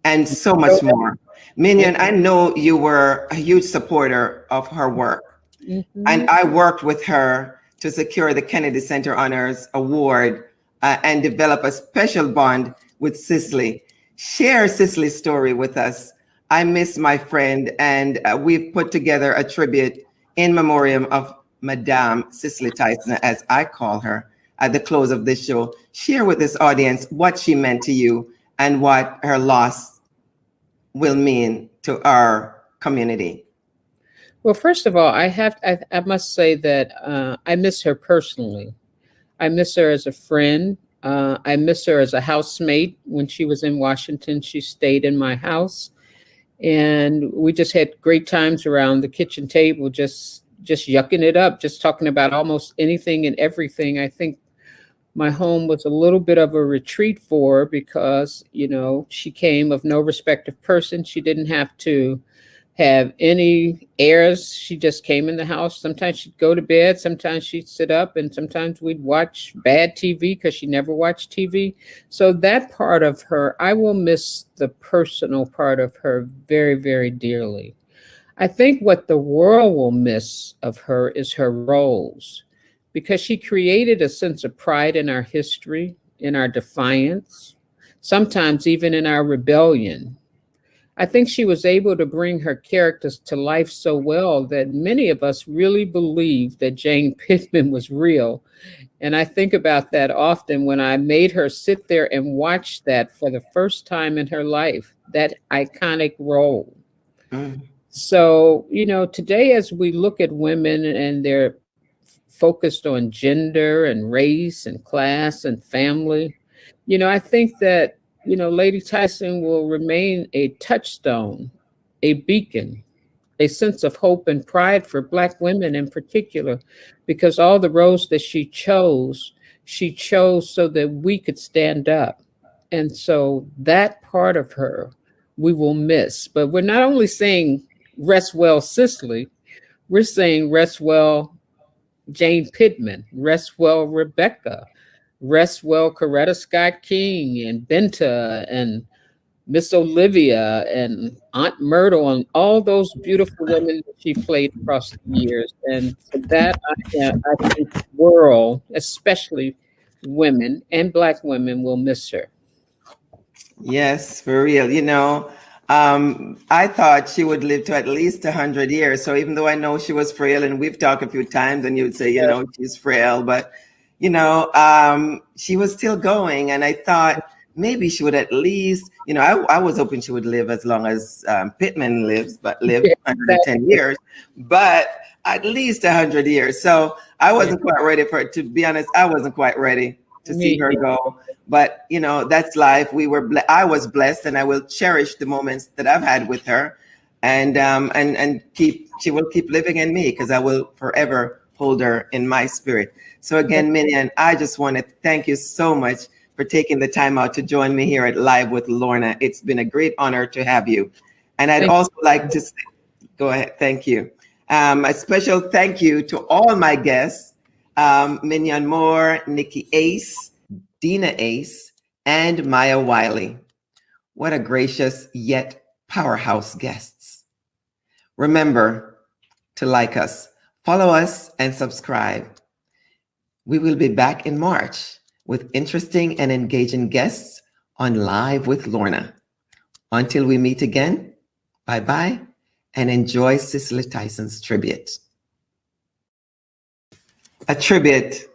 and so much more. Minion, I know you were a huge supporter of her work. Mm-hmm. And I worked with her to secure the Kennedy Center Honors Award and develop a special bond with Cicely. Share Cicely's story with us. I miss my friend, and we've put together a tribute in memoriam of Madame Cicely Tyson, as I call her, at the close of this show. Share with this audience what she meant to you and what her loss will mean to our community. Well, first of all, I must say that I miss her personally. I miss her as a friend. I miss her as a housemate. When she was in Washington, she stayed in my house. And we just had great times around the kitchen table, just yucking it up, just talking about almost anything and everything. I think my home was a little bit of a retreat for her because, she came of no respective person. She didn't have to have any airs. She just came in the house. Sometimes she'd go to bed. Sometimes she'd sit up, and sometimes we'd watch bad TV because she never watched TV. So that part of her, I will miss the personal part of her very, very dearly. I think what the world will miss of her is her roles, because she created a sense of pride in our history, in our defiance, sometimes even in our rebellion. I think she was able to bring her characters to life so well that many of us really believed that Jane Pittman was real. And I think about that often when I made her sit there and watch that for the first time in her life, that iconic role. Mm. So, today as we look at women and they're focused on gender and race and class and family, I think that Lady Tyson will remain a touchstone, a beacon, a sense of hope and pride for Black women in particular, because all the roles that she chose so that we could stand up. And so that part of her we will miss. But we're not only saying rest well, Cicely, we're saying rest well, Jane Pittman, rest well, Rebecca, rest well, Coretta Scott King and Benta and Miss Olivia and Aunt Myrtle and all those beautiful women that she played across the years. And for that, I think the world, especially women and Black women, will miss her. Yes, for real. I thought she would live to at least 100 years. So even though I know she was frail, and we've talked a few times, and you would say, she's frail, but she was still going. And I thought maybe she would at least, I was hoping she would live as long as Pittman lives, but live 110 years, but at least 100 years. So I wasn't quite ready for it. To be honest, I wasn't quite ready to see her go. But, that's life. I was blessed, and I will cherish the moments that I've had with her, and she will keep living in me, because I will forever holder in my spirit. So again, Minion, I just want to thank you so much for taking the time out to join me here at Live with Lorna. It's been a great honor to have you. And I'd also like to say, go ahead, thank you. A special thank you to all my guests, Minion Moore, Nikki Ace, Dina Ace, and Maya Wiley. What a gracious yet powerhouse guests. Remember to like us, follow us, and subscribe. We will be back in March with interesting and engaging guests on Live with Lorna. Until we meet again, bye-bye, and enjoy Cicely Tyson's tribute. A tribute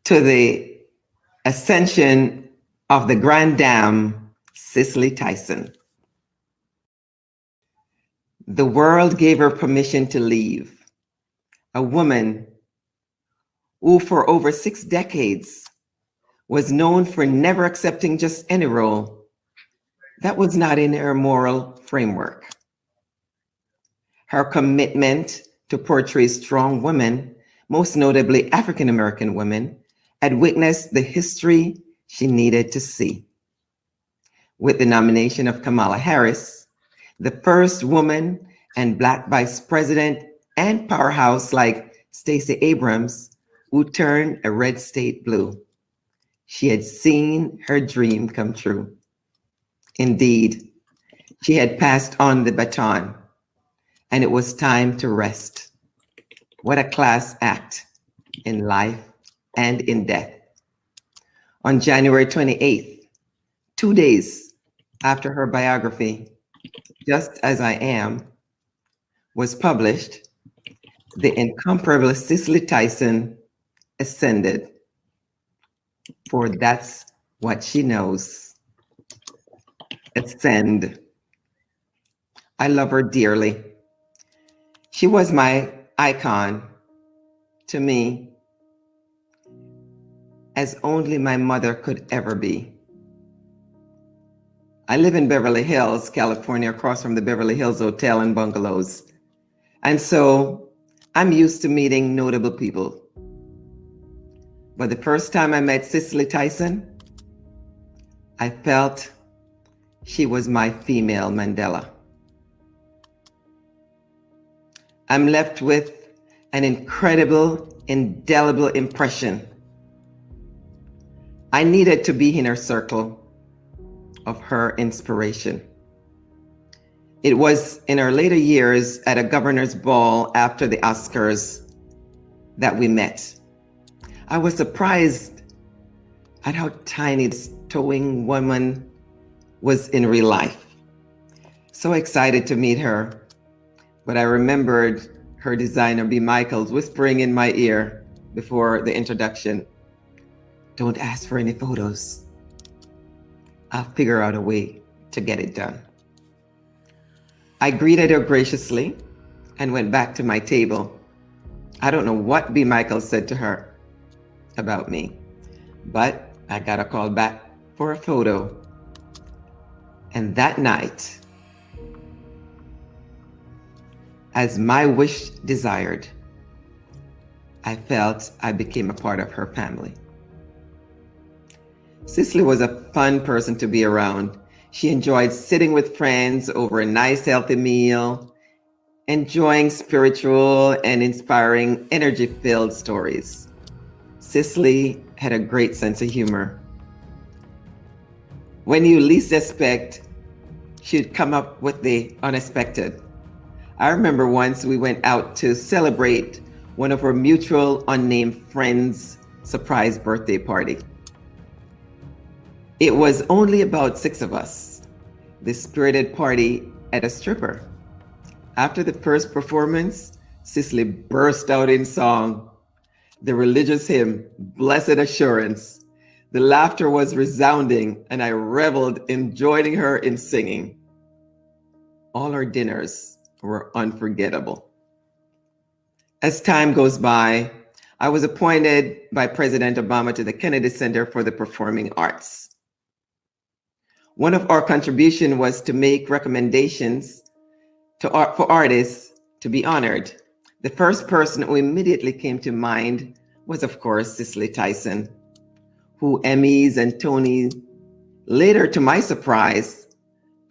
to the ascension of the Grand Dame, Cicely Tyson. The world gave her permission to leave. A woman who for over 6 decades was known for never accepting just any role that was not in her moral framework. Her commitment to portray strong women, most notably African-American women, had witnessed the history she needed to see. With the nomination of Kamala Harris, the first woman and Black vice president and powerhouse like Stacey Abrams, who turned a red state blue. She had seen her dream come true. Indeed, she had passed on the baton, and it was time to rest. What a class act in life and in death. On January 28th, 2 days after her biography, Just As I Am, was published, the incomparable Cicely Tyson ascended. For that's what she knows. Ascend. I love her dearly. She was my icon to me, as only my mother could ever be. I live in Beverly Hills, California, across from the Beverly Hills Hotel and Bungalows. And so I'm used to meeting notable people. But the first time I met Cicely Tyson, I felt she was my female Mandela. I'm left with an incredible, indelible impression. I needed to be in her circle of her inspiration. It was in her later years at a governor's ball after the Oscars that we met. I was surprised at how tiny this towing woman was in real life. So excited to meet her, but I remembered her designer, B. Michaels, whispering in my ear before the introduction, "Don't ask for any photos. I'll figure out a way to get it done." I greeted her graciously and went back to my table. I don't know what B. Michaels said to her about me, but I got a call back for a photo. And that night, as my wish desired, I felt I became a part of her family. Cicely was a fun person to be around. She enjoyed sitting with friends over a nice, healthy meal, enjoying spiritual and inspiring, energy-filled stories. Cicely had a great sense of humor. When you least expect, she'd come up with the unexpected. I remember once we went out to celebrate one of her mutual unnamed friends' surprise birthday party. It was only about 6 of us, the spirited party at a stripper. After the first performance, Cicely burst out in song, the religious hymn, Blessed Assurance. The laughter was resounding, and I reveled in joining her in singing. All our dinners were unforgettable. As time goes by, I was appointed by President Obama to the Kennedy Center for the Performing Arts. One of our contributions was to make recommendations for artists to be honored. The first person who immediately came to mind was, of course, Cicely Tyson, who Emmys and Tony, later to my surprise,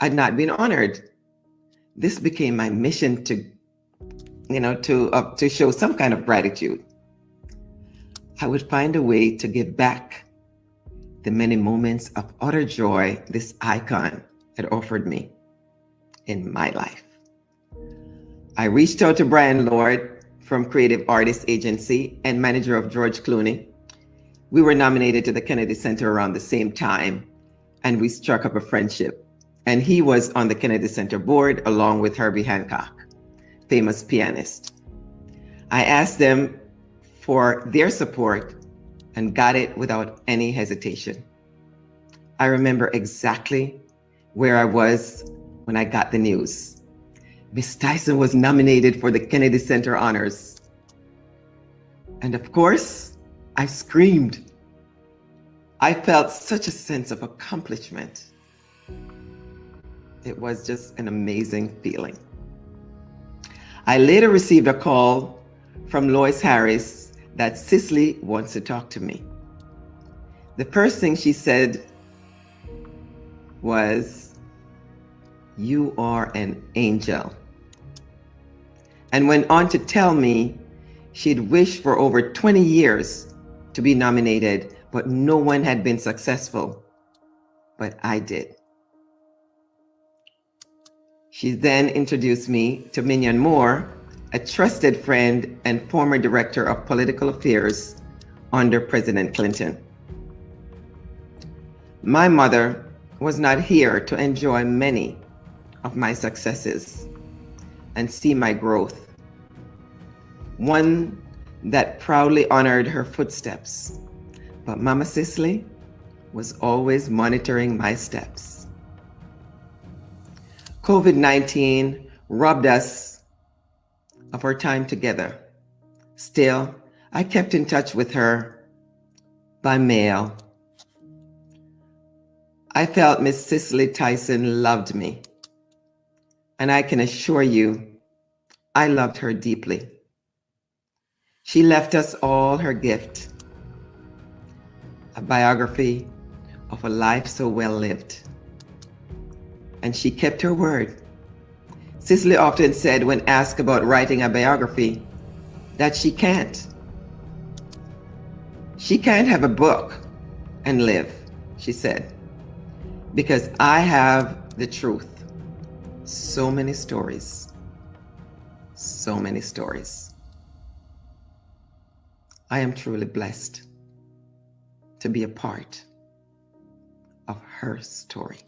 had not been honored. This became my mission to show some kind of gratitude. I would find a way to give back the many moments of utter joy this icon had offered me in my life. I reached out to Brian Lord from Creative Artists Agency and manager of George Clooney. We were nominated to the Kennedy Center around the same time, and we struck up a friendship. And he was on the Kennedy Center board along with Herbie Hancock, famous pianist. I asked them for their support and got it without any hesitation. I remember exactly where I was when I got the news. Miss Tyson was nominated for the Kennedy Center honors. And of course, I screamed. I felt such a sense of accomplishment. It was just an amazing feeling. I later received a call from Lois Harris that Cicely wants to talk to me. The first thing she said was, "You are an angel." And went on to tell me she'd wished for over 20 years to be nominated, but no one had been successful. But I did. She then introduced me to Minion Moore, a trusted friend and former director of political affairs under President Clinton. My mother was not here to enjoy many of my successes and see my growth, one that proudly honored her footsteps. But Mama Cicely was always monitoring my steps. COVID-19 robbed us of our time together. Still, I kept in touch with her by mail. I felt Miss Cicely Tyson loved me, and I can assure you, I loved her deeply. She left us all her gift, a biography of a life so well lived. And she kept her word. Cicely often said when asked about writing a biography that she can't. She can't have a book and live, she said, because I have the truth. So many stories, so many stories. I am truly blessed to be a part of her story.